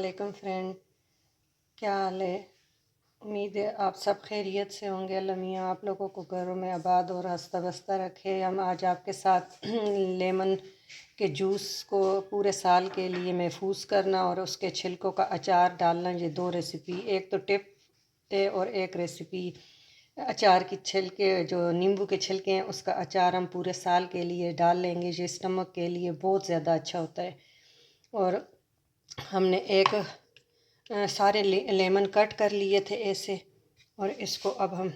वालेकुम फ्रेंड, क्या हाल है। उम्मीद है आप सब खैरियत से होंगे। अल्लाह मियाँ आप लोगों को घरों में आबाद और हंसता बसता रखे। हम आज आपके साथ लेमन के जूस को पूरे साल के लिए महफूज करना और उसके छिलकों का अचार डालना, ये दो रेसिपी, एक तो टिप है और एक रेसिपी अचार की छिलके, जो नींबू के छिलके हैं उसका अचार हम पूरे साल के लिए डाल लेंगे। ये स्टमक के लिए बहुत ज़्यादा अच्छा होता है। और हमने एक सारे लेमन कट कर लिए थे ऐसे, और इसको अब हम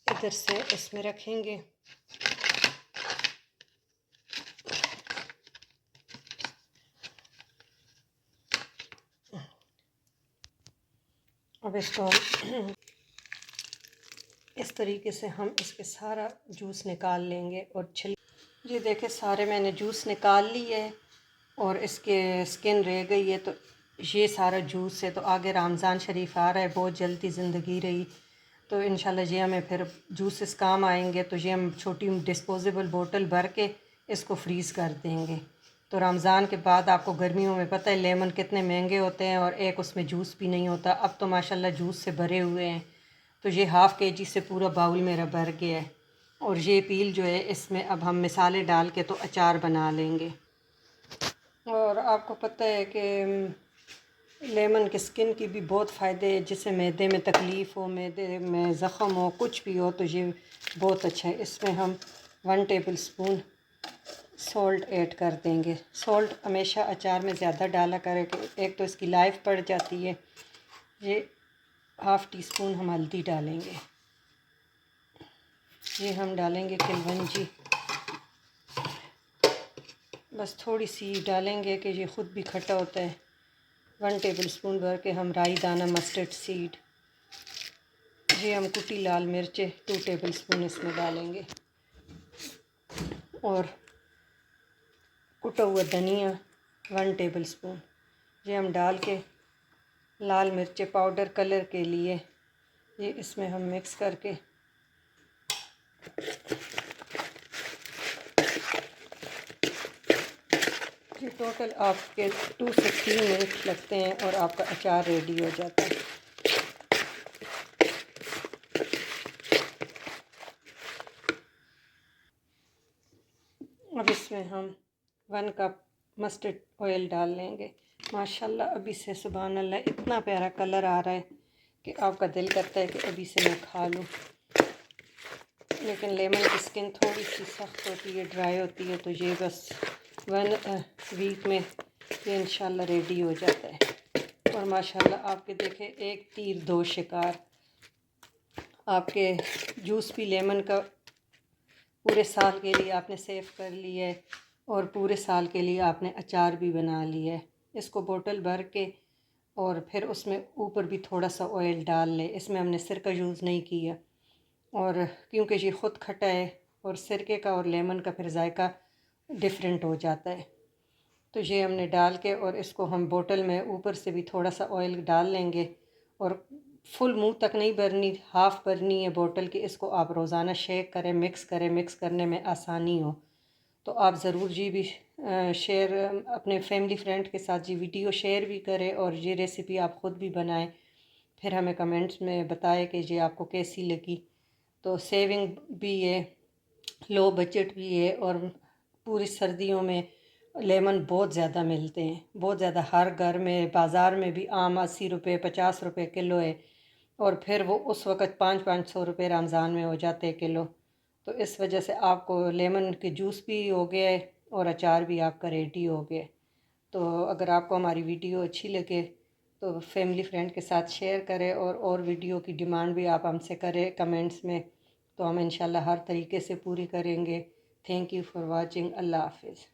इधर से इसमें रखेंगे। अब इसको इस तरीके से हम इसके सारा जूस निकाल लेंगे और ये देखे सारे मैंने जूस निकाल लिए है और इसके स्किन रह गई है। तो ये सारा जूस है। तो आगे रमज़ान शरीफ आ रहा है, बहुत जल्दी ज़िंदगी रही, तो इंशाल्लाह ये हमें फिर जूसेस काम आएंगे। तो ये हम छोटी डिस्पोजेबल बोतल भर के इसको फ्रीज़ कर देंगे। तो रमज़ान के बाद आपको गर्मियों में पता है लेमन कितने महंगे होते हैं और एक उसमें जूस भी नहीं होता। अब तो माशाल्लाह जूस से भरे हुए हैं। तो ये हाफ़ केजी से पूरा बाउल मेरा भर गया है। और ये पील जो है इसमें अब हम मिसाले डाल के तो अचार बना लेंगे। और आपको पता है कि लेमन के स्किन की भी बहुत फ़ायदे हैं। जिसे मैदे में तकलीफ़ हो, मैदे में ज़ख़म हो, कुछ भी हो, तो ये बहुत अच्छा है। इसमें हम 1 टेबल स्पून सॉल्ट ऐड कर देंगे। सॉल्ट हमेशा अचार में ज़्यादा डाला करें कि एक तो इसकी लाइफ बढ़ जाती है। ये हाफ़ टी स्पून हम हल्दी डालेंगे। ये हम डालेंगे किलवंजी, बस थोड़ी सी डालेंगे कि ये ख़ुद भी खट्टा होता है। 1 टेबल स्पून भर के हम राई दाना मस्टर्ड सीड, ये हम कुटी लाल मिर्चें 2 टेबल स्पून इसमें डालेंगे। और कुटा हुआ धनिया 1 टेबल स्पून, ये हम डाल के लाल मिर्चें पाउडर कलर के लिए ये इसमें हम मिक्स करके ये टोटल आपके 2 से 3 मिनट लगते हैं और आपका अचार रेडी हो जाता है। अब इसमें हम 1 कप मस्टर्ड ऑयल डाल लेंगे। माशाल्लाह अभी से सुभान अल्लाह इतना प्यारा कलर आ रहा है कि आपका दिल करता है कि अभी से मैं खा लूँ। लेकिन लेमन की स्किन थोड़ी सी सख्त होती है, ड्राई होती है, तो ये बस 1 वीक में ये इंशाल्लाह रेडी हो जाता है। और माशाल्लाह आपके देखे एक तीर दो शिकार, आपके जूस भी लेमन का पूरे साल के लिए आपने सेव कर लिया है और पूरे साल के लिए आपने अचार भी बना लिया है। इसको बोतल भर के और फिर उसमें ऊपर भी थोड़ा सा ऑयल डाल ले। इसमें हमने सिरका यूज़ नहीं किया, और क्योंकि ये ख़ुद खट्टा है और सिरके का और लेमन का फिर जायका डिफरेंट हो जाता है। तो ये हमने डाल के और इसको हम बोतल में ऊपर से भी थोड़ा सा ऑयल डाल लेंगे। और फुल मुंह तक नहीं भरनी, हाफ़ भरनी है बोतल की। इसको आप रोज़ाना शेक करें, मिक्स करें, मिक्स करने में आसानी हो तो आप ज़रूर जी भी शेयर अपने फैमिली फ्रेंड के साथ जी वीडियो शेयर भी करें और ये रेसिपी आप ख़ुद भी बनाएं। फिर हमें कमेंट्स में बताएं कि ये आपको कैसी लगी। तो सेविंग भी है, लो बजट भी है, और पूरी सर्दियों में लेमन बहुत ज़्यादा मिलते हैं, बहुत ज़्यादा। हर घर में बाज़ार में भी आम 80 रुपये 50 रुपये किलो है, और फिर वो उस वक़्त 500 रुपये रमज़ान में हो जाते हैं किलो। तो इस वजह से आपको लेमन के जूस भी हो गया है और अचार भी आपका रेडी हो गया। तो अगर आपको हमारी वीडियो अच्छी लगे तो फैमिली फ्रेंड के साथ शेयर करें, और वीडियो की डिमांड भी आप हमसे करें कमेंट्स में, तो हम इंशाल्लाह हर तरीके से पूरी करेंगे। Thank you for watching. अल्लाह हाफिज़।